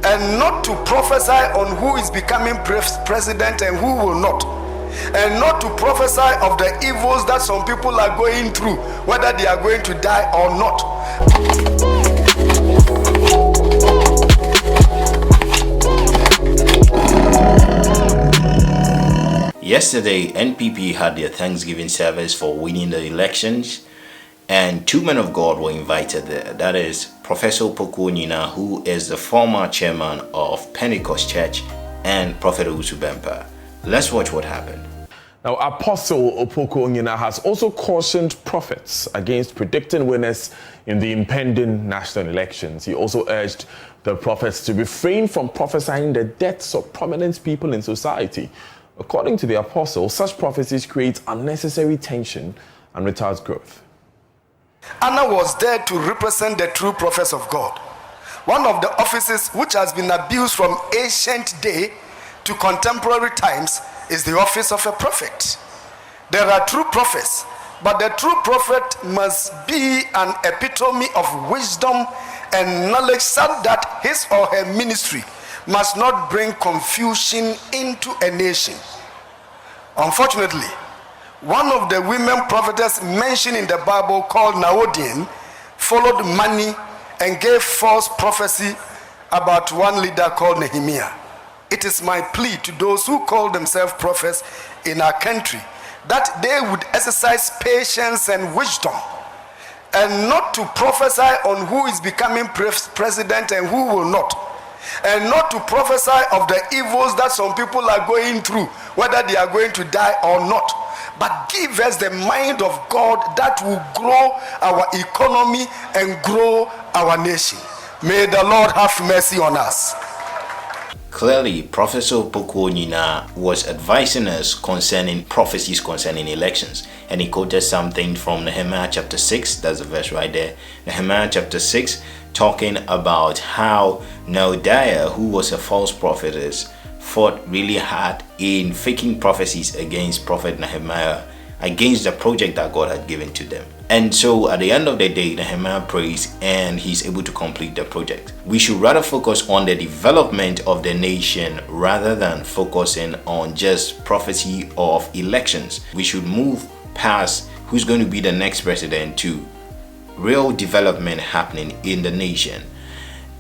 and not to prophesy on who is becoming president and who will not, and not to prophesy of the evils that some people are going through, whether they are going to die or not. Yesterday, NPP had their Thanksgiving service for winning the elections, and two men of God were invited there. That is Professor Opoku Onyinah, who is the former chairman of Pentecost Church, and Prophet Owusu Bempah. Let's watch what happened. Now, Apostle Opoku Onyinah has also cautioned prophets against predicting winners in the impending national elections. He also urged the prophets to refrain from prophesying the deaths of prominent people in society. According to the apostle, such prophecies create unnecessary tension and retards growth. Anna was there to represent the true prophets of God. One of the offices which has been abused from ancient day to contemporary times is the office of a prophet. There are true prophets, but the true prophet must be an epitome of wisdom and knowledge, so that his or her ministry must not bring confusion into a nation. Unfortunately, one of the women prophetess mentioned in the Bible, called Naodian, followed money and gave false prophecy about one leader called Nehemiah. It is my plea to those who call themselves prophets in our country that they would exercise patience and wisdom, and not to prophesy on who is becoming president and who will not, and not to prophesy of the evils that some people are going through, whether they are going to die or not, but give us the mind of God that will grow our economy and grow our nation. May the Lord have mercy on us. Clearly, Professor Opoku Onyinah was advising us concerning prophecies concerning elections, and he quoted something from Nehemiah chapter 6, that's the verse right there. Nehemiah chapter 6, talking about how Noadiah, who was a false prophetess, fought really hard in faking prophecies against Prophet Nehemiah, against the project that God had given to them. And so at the end of the day, Nehemiah prays and he's able to complete the project. We should rather focus on the development of the nation rather than focusing on just prophecy of elections. We should move past who's going to be the next president to real development happening in the nation.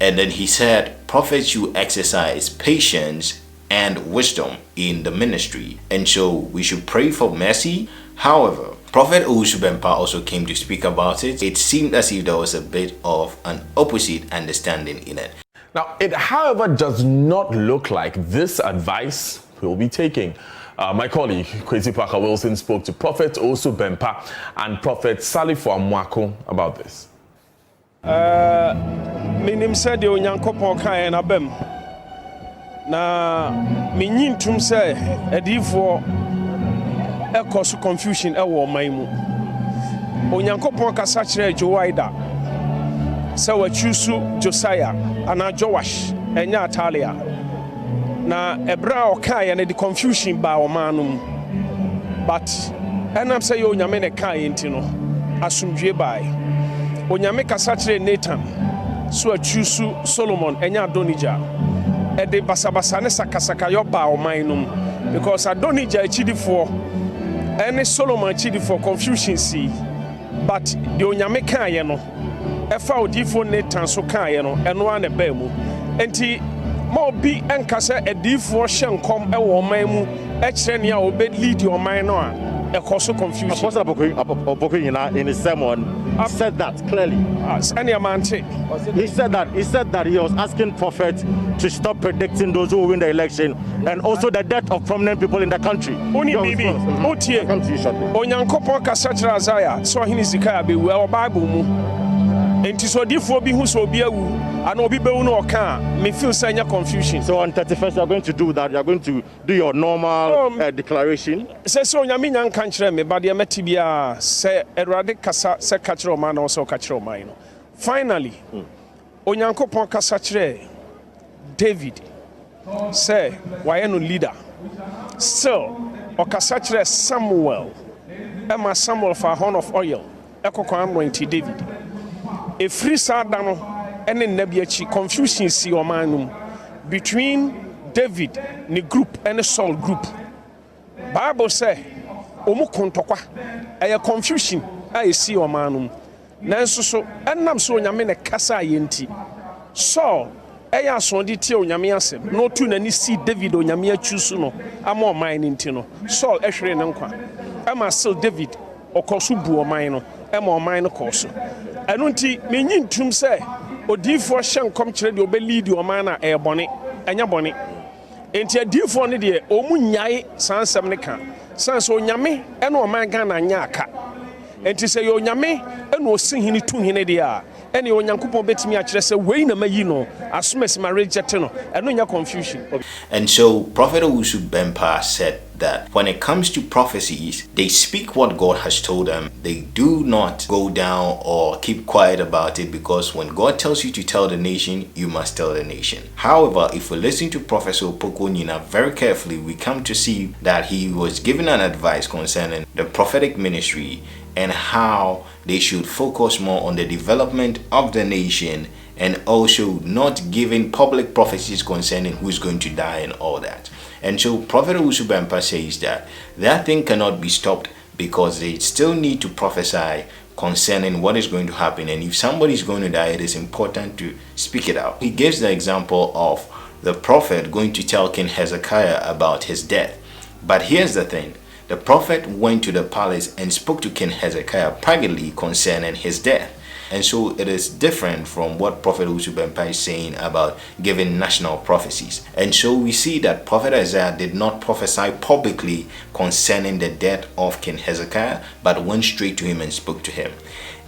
And then he said, prophets should exercise patience and wisdom in the ministry. And so we should pray for mercy. However, Prophet Owusu Bempah also came to speak about it. It seemed as if there was a bit of an opposite understanding in it. Now, it, however, does not look like this advice will be taking. My colleague, Kwesi Parker Wilson, spoke to Prophet Owusu Bempah and Prophet Salifo Amwako about this. Minim said the Onyankopon kan na bem. Na minyin tum say edifo e cause confusion e wo man mu. Onyankopon kasa kire Joaida. Say wa chusu Josiah ana Joash enya Atalia. Na ebra o kan na the confusion ba o manum. But enam say yo nyame ne kan enti no asumdwe bai. Onyame kasa kire Nathan so a chusu Solomon enya Adonijah. Ede basabasa ne sakasaka yo ba o manum, because Adonijah chidifo ene Solomon chidifo confusion see, but the onyame kan ye no efa odifo Nathan so kan ye no eno an eba mu enti ma obi enkasa edifo hye nkom e wo man mu e kire ne a obe lead your man no a so confusion. Apostle Opoku Onyinah in his sermon said that clearly. He said that he was asking prophets to stop predicting those who win the election, and also the death of prominent people in the country. Come to you shortly. Onyankopon kasa kire Isaiah so hini Zikaya be we Bible mu. Enti so difo bi hu so bi awu and obi be wu no oka me feel say nya confusion. So on 31st you are going to do that. You are going to do your normal declaration. Say so nyame nyan kan kire me ba de meti bia say Erade kasa say ka kire o man no so ka kire o man no. Finally, Onyankopon kasa kire David say why no leader. Still o kasa kire Samuel. Emma Samuel for horn of oil. Ekoko anointing David. A free sada no ene nabi achi confusion si o manum between David ni group and Saul group. Bible say omu kontokwa aya confusion a esi o manum. Nanso so enam so onyame ne kasa yenti. Saul aya sonde tie onyame asem. No tu nani si David onyame achusu no ama o man nti no. Saul ehwere ne nkwa. Ama still David okoso bu o man no. Ama o man no koso. Eno nti menyi ntum se odifo hye nkom kire de obelidi o man na ebone. Enya bone. Enti adifo ne de omu nyae sansem ne ka. Sanso onyame eno o man Ghana nya aka. Enti se yo onyame eno osihini tu hene de a ene onyankopon betimi a kire se wei na mayi no asomesi ma reject no eno nya confusion. And so Prophet Owusu Bempah said that when it comes to prophecies, they speak what God has told them. They do not go down or keep quiet about it, because when God tells you to tell the nation, you must tell the nation. However, if we listen to Professor Opoku Onyinah very carefully, we come to see that he was given an advice concerning the prophetic ministry and how they should focus more on the development of the nation, and also not giving public prophecies concerning who's going to die and all that. And so Prophet Owusu Bempah says that thing cannot be stopped, because they still need to prophesy concerning what is going to happen. And if somebody is going to die, it is important to speak it out. He gives the example of the prophet going to tell King Hezekiah about his death. But here's the thing. The prophet went to the palace and spoke to King Hezekiah privately concerning his death. And so it is different from what Prophet Owusu Bempah is saying about giving national prophecies. And so we see that Prophet Isaiah did not prophesy publicly concerning the death of King Hezekiah, but went straight to him and spoke to him.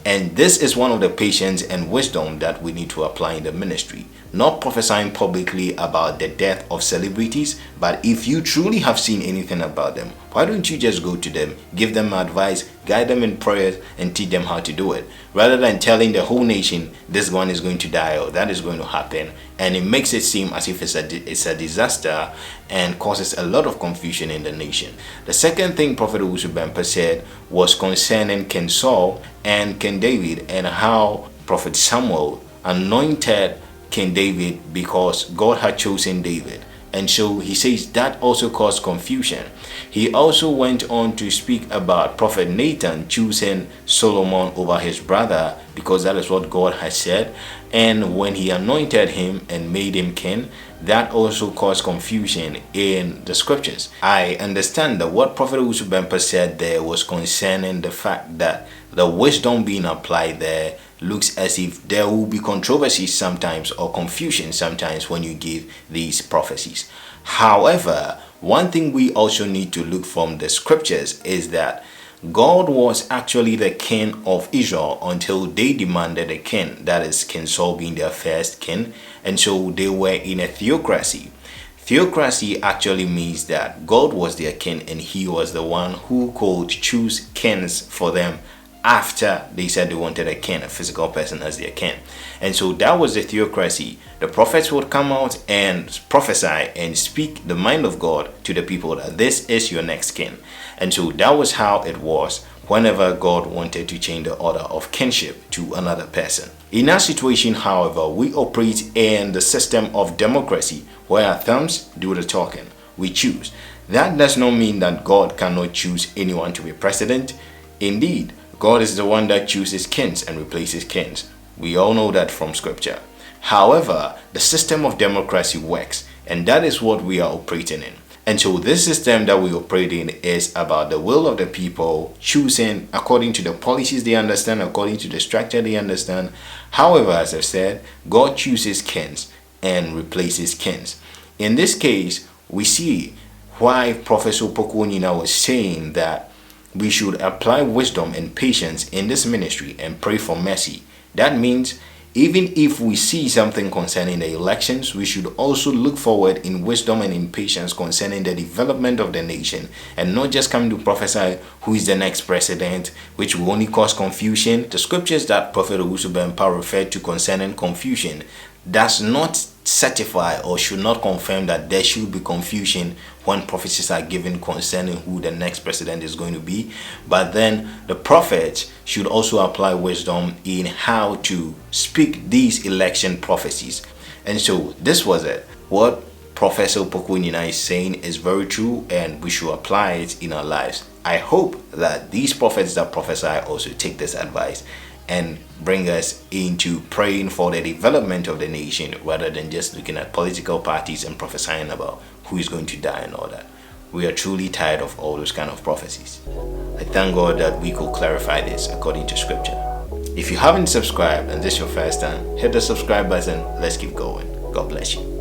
And this is one of the patience and wisdom that we need to apply in the ministry. Not prophesying publicly about the death of celebrities, but if you truly have seen anything about them, why don't you just go to them, give them advice, guide them in prayers, and teach them how to do it, rather than telling the whole nation this one is going to die or that is going to happen. And it makes it seem as if it's a disaster and causes a lot of confusion in the nation. The second thing Prophet Owusu Bempah said was concerning King Saul and King David, and how Prophet Samuel anointed King David because God had chosen David. And so he says that also caused confusion. He also went on to speak about Prophet Nathan choosing Solomon over his brother, because that is what God has said. And when he anointed him and made him king, that also caused confusion in the scriptures. I understand that what Prophet Owusu Bempah said there was concerning the fact that the wisdom being applied there looks as if there will be controversy sometimes or confusion sometimes when you give these prophecies. However, one thing we also need to look from the scriptures is that God was actually the king of Israel until they demanded a king, that is King Saul being their first king, and so they were in a theocracy. Theocracy actually means that God was their king and he was the one who could choose kings for them after they said they wanted a king, a physical person as their king. And so that was the theocracy. The prophets would come out and prophesy and speak the mind of God to the people that this is your next king. And so that was how it was whenever God wanted to change the order of kingship to another person. In our situation, however, we operate in the system of democracy, where our thumbs do the talking. We choose. That does not mean that God cannot choose anyone to be president. Indeed, God is the one that chooses kings and replaces kings. We all know that from scripture. However, the system of democracy works, and that is what we are operating in. And so this system that we operate in is about the will of the people choosing according to the policies they understand, according to the structure they understand. However, as I've said, God chooses kings and replaces kings. In this case, we see why Professor Opoku Onyinah was saying that we should apply wisdom and patience in this ministry and pray for mercy. That means even if we see something concerning the elections, we should also look forward in wisdom and in patience concerning the development of the nation, and not just come to prophesy who is the next president, which will only cause confusion. The scriptures that Prophet Owusu Bempah referred to concerning confusion does not certify or should not confirm that there should be confusion when prophecies are given concerning who the next president is going to be. But then the prophets should also apply wisdom in how to speak these election prophecies. And so this was it. what Professor Opoku Onyinah is saying is very true, and we should apply it in our lives. I hope that these prophets that prophesy also take this advice and bring us into praying for the development of the nation rather than just looking at political parties and prophesying about who is going to die and all that. We are truly tired of all those kind of prophecies. I thank God that we could clarify this according to scripture. If you haven't subscribed and this is your first time, hit the subscribe button. Let's keep going. God bless you.